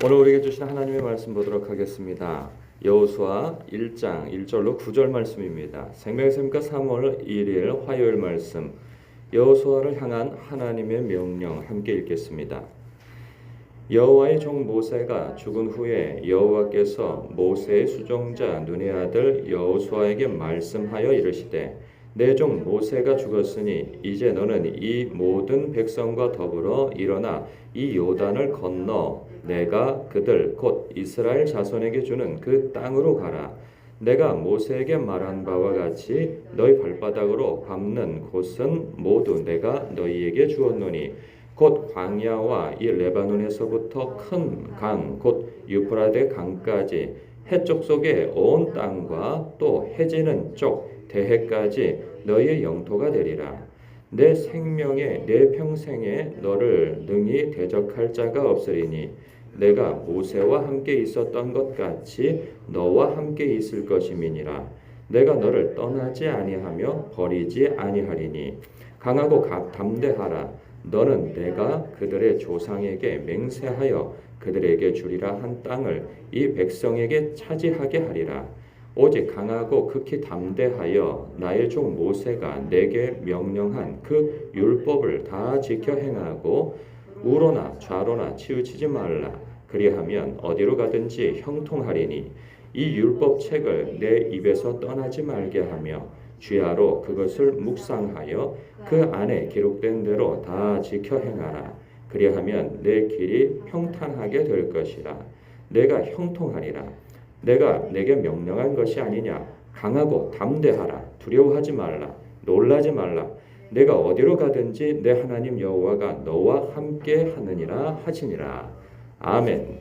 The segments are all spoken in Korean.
오늘 우리에게 주신 하나님의 말씀 보도록 하겠습니다. 여호수아 1장 1절로 9절 말씀입니다. 생명의 샘과 3월 1일 화요일 말씀, 여호수아를 향한 하나님의 명령 함께 읽겠습니다. 여호와의 종 모세가 죽은 후에 여호와께서 모세의 수종자 눈의 아들 여호수아에게 말씀하여 이르시되 내 종 모세가 죽었으니 이제 너는 이 모든 백성과 더불어 일어나 이 요단을 건너 내가 그들 곧 이스라엘 자손에게 주는 그 땅으로 가라. 내가 모세에게 말한 바와 같이 너희 발바닥으로 밟는 곳은 모두 내가 너희에게 주었노니 곧 광야와 이 레바논에서부터 큰 강 곧 유프라데 강까지 해쪽 속의 온 땅과 또 해지는 쪽 대해까지 너희의 영토가 되리라. 내 생명에 내 평생에 너를 능히 대적할 자가 없으리니 내가 모세와 함께 있었던 것 같이 너와 함께 있을 것임이니라. 내가 너를 떠나지 아니하며 버리지 아니하리니 강하고 담대하라. 너는 내가 그들의 조상에게 맹세하여 그들에게 주리라 한 땅을 이 백성에게 차지하게 하리라. 오직 강하고 극히 담대하여 나의 종 모세가 내게 명령한 그 율법을 다 지켜 행하고 우로나 좌로나 치우치지 말라. 그리하면 어디로 가든지 형통하리니 이 율법 책을 내 입에서 떠나지 말게 하며 주야로 그것을 묵상하여 그 안에 기록된 대로 다 지켜 행하라. 그리하면 내 길이 평탄하게 될 것이라. 내가 형통하리라. 내가 내게 명령한 것이 아니냐. 강하고 담대하라. 두려워하지 말라. 놀라지 말라. 내가 어디로 가든지 내 하나님 여호와가 너와 함께 하느니라 하시니라. 아멘.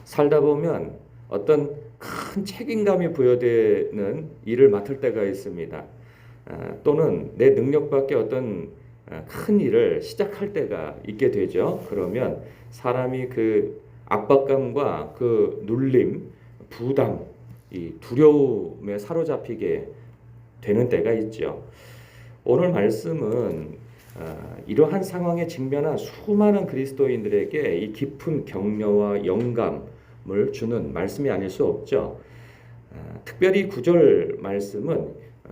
살다 보면 어떤 큰 책임감이 부여되는 일을 맡을 때가 있습니다. 또는 내 능력밖에 어떤 큰 일을 시작할 때가 있게 되죠. 그러면 사람이 그 압박감과 그 눌림, 부담, 이 두려움에 사로잡히게 되는 때가 있죠. 오늘 말씀은 이러한 상황에 직면한 수많은 그리스도인들에게 이 깊은 격려와 영감을 주는 말씀이 아닐 수 없죠. 특별히 9절 말씀은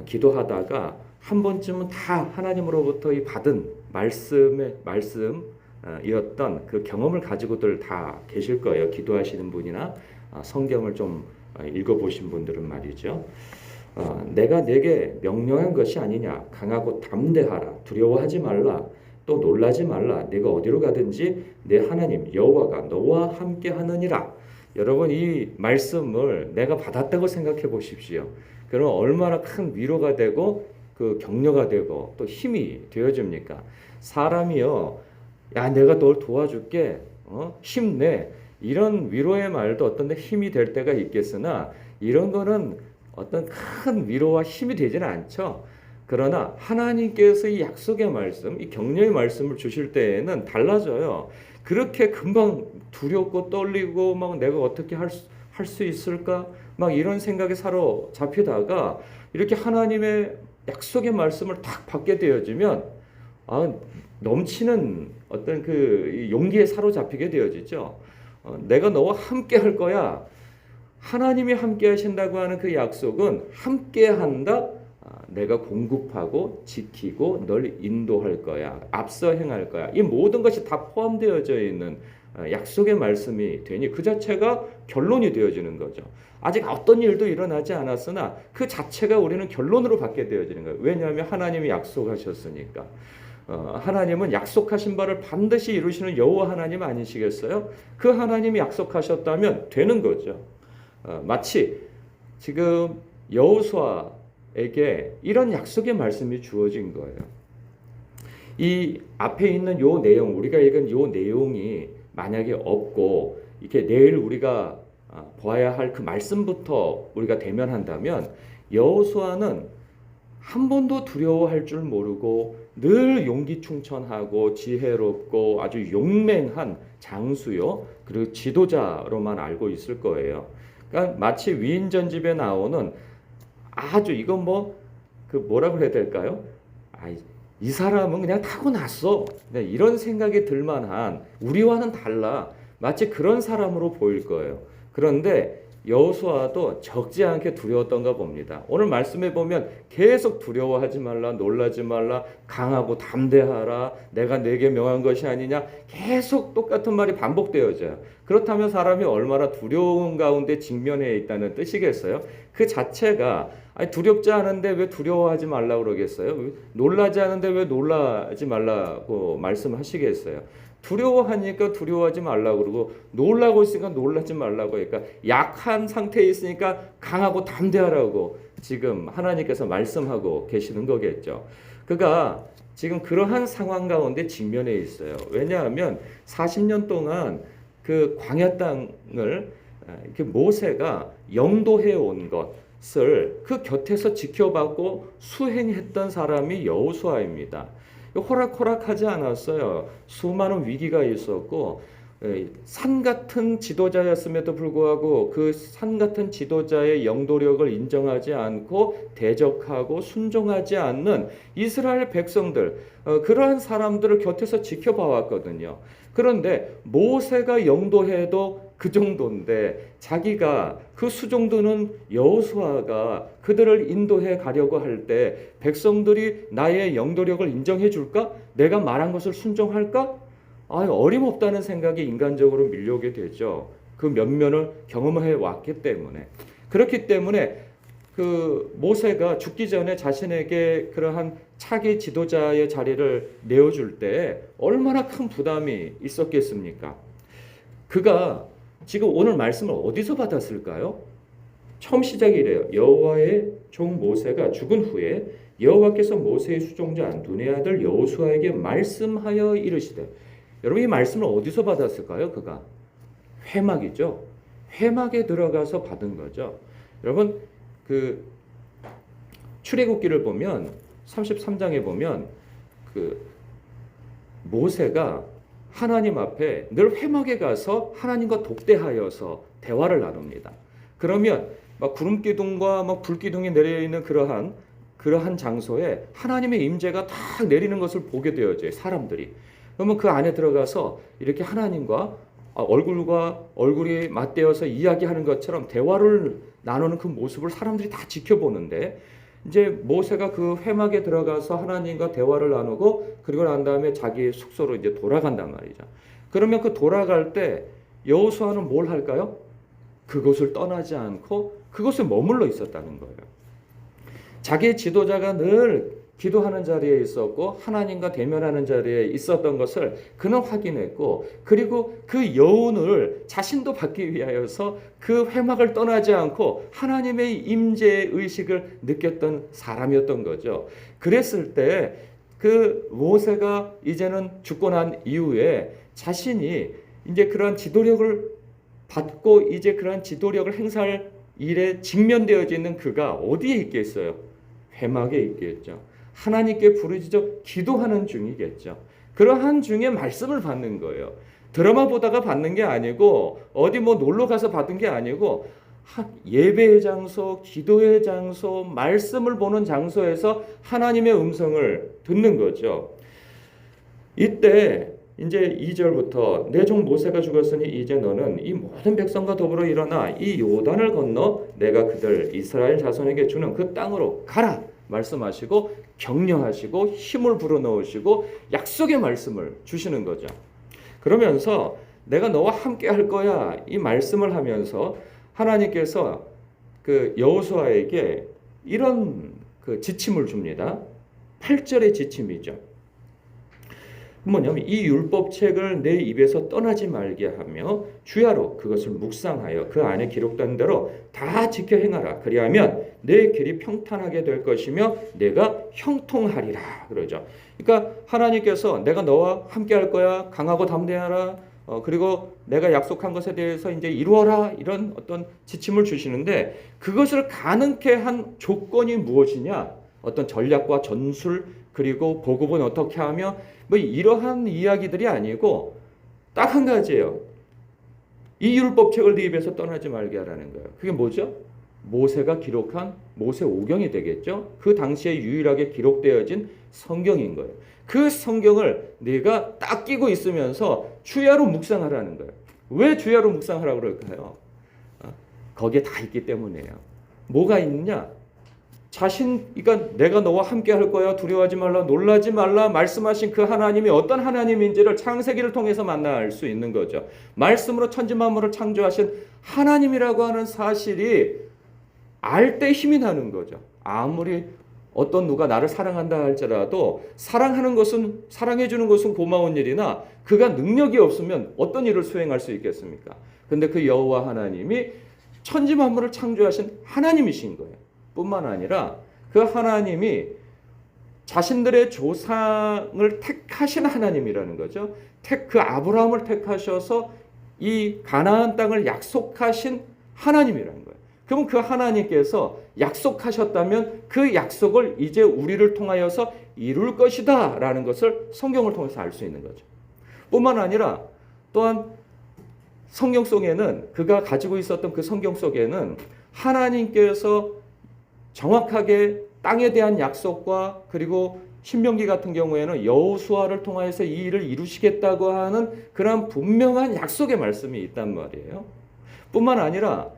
기도하다가 한 번쯤은 다 하나님으로부터 이 받은 말씀이었던 그 경험을 가지고들 다 계실 거예요. 기도하시는 분이나 성경을 좀 읽어보신 분들은 말이죠. 내가 내게 명령한 것이 아니냐. 강하고 담대하라. 두려워하지 말라. 또 놀라지 말라. 내가 어디로 가든지 내 하나님 여호와가 너와 함께 하느니라. 여러분 이 말씀을 내가 받았다고 생각해 보십시오. 그러면 얼마나 큰 위로가 되고 그 격려가 되고 또 힘이 되어집니까? 사람이요. 야 내가 널 도와줄게. 힘내. 이런 위로의 말도 어떤 데 힘이 될 때가 있겠으나 이런 거는 어떤 큰 위로와 힘이 되지는 않죠. 그러나 하나님께서 이 약속의 말씀, 이 격려의 말씀을 주실 때에는 달라져요. 그렇게 금방 두렵고 떨리고 막 내가 어떻게 할 수 있을까? 막 이런 생각에 사로잡히다가 이렇게 하나님의 약속의 말씀을 딱 받게 되어지면 넘치는 어떤 그 용기에 사로잡히게 되어지죠. 내가 너와 함께 할 거야. 하나님이 함께 하신다고 하는 그 약속은 함께 한다. 내가 공급하고 지키고 널 인도할 거야. 앞서 행할 거야. 이 모든 것이 다 포함되어져 있는 약속의 말씀이 되니 그 자체가 결론이 되어지는 거죠. 아직 어떤 일도 일어나지 않았으나 그 자체가 우리는 결론으로 받게 되어지는 거예요. 왜냐하면 하나님이 약속하셨으니까. 하나님은 약속하신 바를 반드시 이루시는 여호와 하나님 아니시겠어요? 그 하나님이 약속하셨다면 되는 거죠. 마치 지금 여호수아에게 이런 약속의 말씀이 주어진 거예요. 이 앞에 있는 요 내용, 우리가 읽은 요 내용이 만약에 없고 이렇게 내일 우리가 보아야 할 그 말씀부터 우리가 대면한다면 여호수아는 한 번도 두려워할 줄 모르고 늘 용기 충천하고 지혜롭고 아주 용맹한 장수요 그리고 지도자로만 알고 있을 거예요. 그러니까 마치 위인전집에 나오는 아주 이건 뭐라고 해야 될까요? 이 사람은 그냥 타고났어. 네, 이런 생각이 들만한 우리와는 달라. 마치 그런 사람으로 보일 거예요. 그런데 여호수아도 적지 않게 두려웠던가 봅니다. 오늘 말씀해 보면 계속 두려워하지 말라, 놀라지 말라, 강하고 담대하라, 내가 내게 명한 것이 아니냐, 계속 똑같은 말이 반복되어져요. 그렇다면 사람이 얼마나 두려운 가운데 직면해 있다는 뜻이겠어요? 그 자체가 아니, 두렵지 않은데 왜 두려워하지 말라고 그러겠어요? 놀라지 않은데 왜 놀라지 말라고 말씀하시겠어요? 두려워하니까 두려워하지 말라고 그러고 놀라고 있으니까 놀라지 말라고 하니까 약한 상태에 있으니까 강하고 담대하라고 지금 하나님께서 말씀하고 계시는 거겠죠. 그가 지금 그러한 상황 가운데 직면해 있어요. 왜냐하면 40년 동안 그 광야 땅을 이렇게 모세가 영도해 온 것을 그 곁에서 지켜봤고 수행했던 사람이 여호수아입니다. 호락호락하지 않았어요. 수많은 위기가 있었고 산 같은 지도자였음에도 불구하고 그 산 같은 지도자의 영도력을 인정하지 않고 대적하고 순종하지 않는 이스라엘 백성들, 그러한 사람들을 곁에서 지켜봐 왔거든요. 그런데 모세가 영도해도 그 정도인데 자기가 그 수종도는 여호수아가 그들을 인도해 가려고 할 때 백성들이 나의 영도력을 인정해 줄까? 내가 말한 것을 순종할까? 어림없다는 생각이 인간적으로 밀려오게 되죠. 그 면면을 경험해 왔기 때문에. 그렇기 때문에 그 모세가 죽기 전에 자신에게 그러한 차기 지도자의 자리를 내어줄 때 얼마나 큰 부담이 있었겠습니까? 그가 지금 오늘 말씀을 어디서 받았을까요? 처음 시작이래요. 여호와의 종 모세가 죽은 후에 여호와께서 모세의 수종자 눈의 아들 여호수아에게 말씀하여 이르시되. 여러분 이 말씀을 어디서 받았을까요? 그가 회막이죠. 회막에 들어가서 받은 거죠. 여러분 그 출애굽기를 보면 33장에 보면 그 모세가 하나님 앞에 늘 회막에 가서 하나님과 독대하여서 대화를 나눕니다. 그러면 막 구름 기둥과 막 불 기둥이 내려 있는 그러한 장소에 하나님의 임재가 딱 내리는 것을 보게 되어져요. 사람들이. 그러면 그 안에 들어가서 이렇게 하나님과 얼굴과 얼굴이 맞대어서 이야기하는 것처럼 대화를 나누는 그 모습을 사람들이 다 지켜보는데 이제 모세가 그 회막에 들어가서 하나님과 대화를 나누고 그리고 난 다음에 자기 숙소로 이제 돌아간단 말이죠. 그러면 그 돌아갈 때 여호수아는 뭘 할까요? 그곳을 떠나지 않고 그곳에 머물러 있었다는 거예요. 자기의 지도자가 늘 기도하는 자리에 있었고 하나님과 대면하는 자리에 있었던 것을 그는 확인했고 그리고 그 여운을 자신도 받기 위하여서 그 회막을 떠나지 않고 하나님의 임재 의식을 느꼈던 사람이었던 거죠. 그랬을 때 그 모세가 이제는 죽고 난 이후에 자신이 이제 그러한 지도력을 받고 이제 그러한 지도력을 행사할 일에 직면되어져 있는 그가 어디에 있겠어요? 회막에 있겠죠. 하나님께 부르짖어 기도하는 중이겠죠. 그러한 중에 말씀을 받는 거예요. 드라마 보다가 받는 게 아니고 어디 뭐 놀러 가서 받은 게 아니고 예배의 장소, 기도의 장소, 말씀을 보는 장소에서 하나님의 음성을 듣는 거죠. 이때 이제 2절부터 내 종 모세가 죽었으니 이제 너는 이 모든 백성과 더불어 일어나 이 요단을 건너 내가 그들 이스라엘 자손에게 주는 그 땅으로 가라 말씀하시고 격려하시고 힘을 불어넣으시고 약속의 말씀을 주시는 거죠. 그러면서 내가 너와 함께 할 거야 이 말씀을 하면서 하나님께서 그 여호수아에게 이런 그 지침을 줍니다. 8절의 지침이죠. 뭐냐면 이 율법책을 내 입에서 떠나지 말게 하며 주야로 그것을 묵상하여 그 안에 기록된 대로 다 지켜 행하라. 그리하면 내 길이 평탄하게 될 것이며 내가 형통하리라. 그러죠. 그러니까 하나님께서 내가 너와 함께 할 거야. 강하고 담대하라. 그리고 내가 약속한 것에 대해서 이제 이루어라. 이런 어떤 지침을 주시는데 그것을 가능케 한 조건이 무엇이냐? 어떤 전략과 전술 그리고 보급은 어떻게 하며 뭐 이러한 이야기들이 아니고 딱 한 가지예요. 이 율법책을 네 입에서 떠나지 말게 하라는 거예요. 그게 뭐죠? 모세가 기록한 모세 오경이 되겠죠. 그 당시에 유일하게 기록되어진 성경인 거예요. 그 성경을 네가 딱 끼고 있으면서 주야로 묵상하라는 거예요. 왜 주야로 묵상하라고 그럴까요? 거기에 다 있기 때문이에요. 뭐가 있느냐? 그러니까 내가 너와 함께 할 거야. 두려워하지 말라. 놀라지 말라. 말씀하신 그 하나님이 어떤 하나님인지를 창세기를 통해서 만날 수 있는 거죠. 말씀으로 천지 만물을 창조하신 하나님이라고 하는 사실이 알 때 힘이 나는 거죠. 아무리 어떤 누가 나를 사랑한다 할지라도 사랑하는 것은, 사랑해 주는 것은 고마운 일이나 그가 능력이 없으면 어떤 일을 수행할 수 있겠습니까? 근데 그 여호와 하나님이 천지 만물을 창조하신 하나님이신 거예요. 뿐만 아니라 그 하나님이 자신들의 조상을 택하신 하나님이라는 거죠. 그 아브라함을 택하셔서 이 가나안 땅을 약속하신 하나님이라는 거예요. 그럼 그 하나님께서 약속하셨다면 그 약속을 이제 우리를 통하여서 이룰 것이다 라는 것을 성경을 통해서 알 수 있는 거죠. 뿐만 아니라 또한 성경 속에는, 그가 가지고 있었던 그 성경 속에는 하나님께서 정확하게 땅에 대한 약속과, 그리고 신명기 같은 경우에는 여호수아를 통하여서 이 일을 이루시겠다고 하는 그런 분명한 약속의 말씀이 있단 말이에요. 뿐만 아니라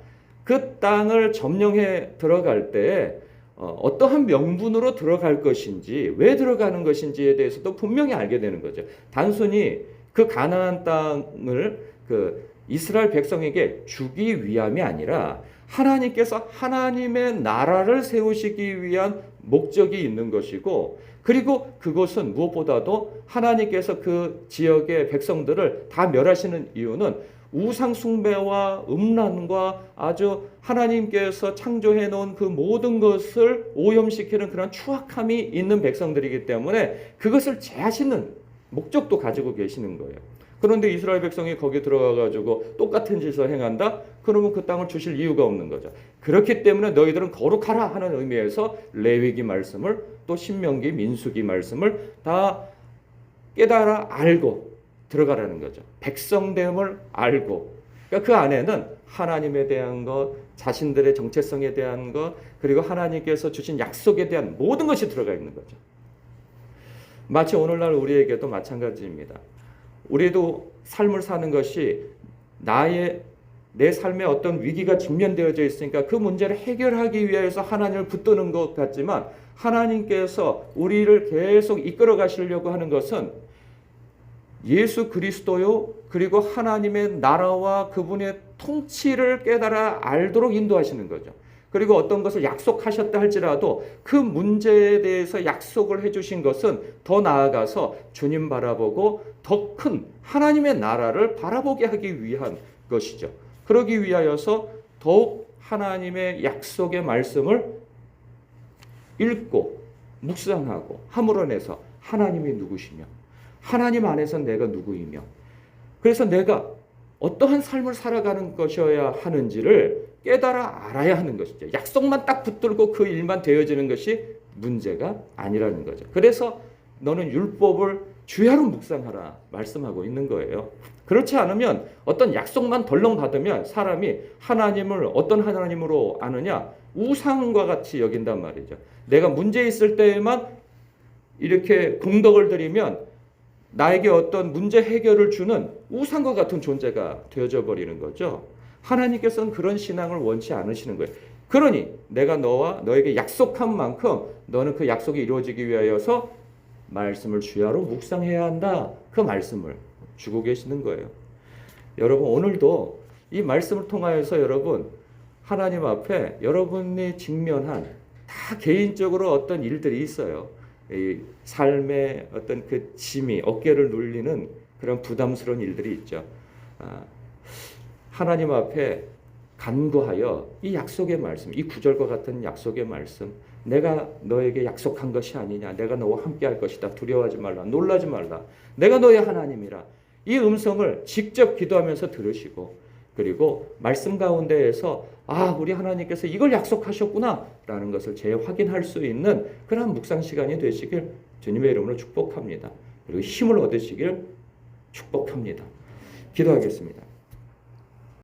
그 땅을 점령해 들어갈 때 어떠한 명분으로 들어갈 것인지, 왜 들어가는 것인지에 대해서도 분명히 알게 되는 거죠. 단순히 그 가나안 땅을 그 이스라엘 백성에게 주기 위함이 아니라 하나님께서 하나님의 나라를 세우시기 위한 목적이 있는 것이고, 그리고 그것은 무엇보다도 하나님께서 그 지역의 백성들을 다 멸하시는 이유는 우상 숭배와 음란과 아주 하나님께서 창조해 놓은 그 모든 것을 오염시키는 그런 추악함이 있는 백성들이기 때문에 그것을 제하시는 목적도 가지고 계시는 거예요. 그런데 이스라엘 백성이 거기 들어가 가지고 똑같은 짓을 행한다? 그러면 그 땅을 주실 이유가 없는 거죠. 그렇기 때문에 너희들은 거룩하라 하는 의미에서 레위기 말씀을, 또 신명기, 민수기 말씀을 다 깨달아 알고 들어가라는 거죠. 백성됨을 알고. 그러니까 그 안에는 하나님에 대한 것, 자신들의 정체성에 대한 것, 그리고 하나님께서 주신 약속에 대한 모든 것이 들어가 있는 거죠. 마치 오늘날 우리에게도 마찬가지입니다. 우리도 삶을 사는 것이 내 삶에 어떤 위기가 직면되어져 있으니까 그 문제를 해결하기 위해서 하나님을 붙드는 것 같지만, 하나님께서 우리를 계속 이끌어 가시려고 하는 것은 예수 그리스도요, 그리고 하나님의 나라와 그분의 통치를 깨달아 알도록 인도하시는 거죠. 그리고 어떤 것을 약속하셨다 할지라도 그 문제에 대해서 약속을 해주신 것은 더 나아가서 주님 바라보고 더 큰 하나님의 나라를 바라보게 하기 위한 것이죠. 그러기 위하여서 더욱 하나님의 약속의 말씀을 읽고 묵상하고 함으로내서 하나님이 누구시며, 하나님 안에서 내가 누구이며, 그래서 내가 어떠한 삶을 살아가는 것이어야 하는지를 깨달아 알아야 하는 것이죠. 약속만 딱 붙들고 그 일만 되어지는 것이 문제가 아니라는 거죠. 그래서 너는 율법을 주야로 묵상하라 말씀하고 있는 거예요. 그렇지 않으면 어떤 약속만 덜렁 받으면 사람이 하나님을 어떤 하나님으로 아느냐? 우상과 같이 여긴단 말이죠. 내가 문제 있을 때에만 이렇게 공덕을 드리면 나에게 어떤 문제 해결을 주는 우상과 같은 존재가 되어져 버리는 거죠. 하나님께서는 그런 신앙을 원치 않으시는 거예요. 그러니 내가 너와 너에게 약속한 만큼 너는 그 약속이 이루어지기 위하여서 말씀을 주야로 묵상해야 한다. 그 말씀을 주고 계시는 거예요. 여러분, 오늘도 이 말씀을 통하여서 여러분, 하나님 앞에 여러분이 직면한 다 개인적으로 어떤 일들이 있어요. 이 삶의 어떤 그 짐이 어깨를 눌리는 그런 부담스러운 일들이 있죠. 하나님 앞에 간구하여 이 약속의 말씀, 이 구절과 같은 약속의 말씀, 내가 너에게 약속한 것이 아니냐, 내가 너와 함께 할 것이다, 두려워하지 말라, 놀라지 말라, 내가 너의 하나님이라, 이 음성을 직접 기도하면서 들으시고, 그리고 말씀 가운데에서 우리 하나님께서 이걸 약속하셨구나 라는 것을 재확인할 수 있는 그런 묵상 시간이 되시길 주님의 이름으로 축복합니다. 그리고 힘을 얻으시길 축복합니다. 기도하겠습니다.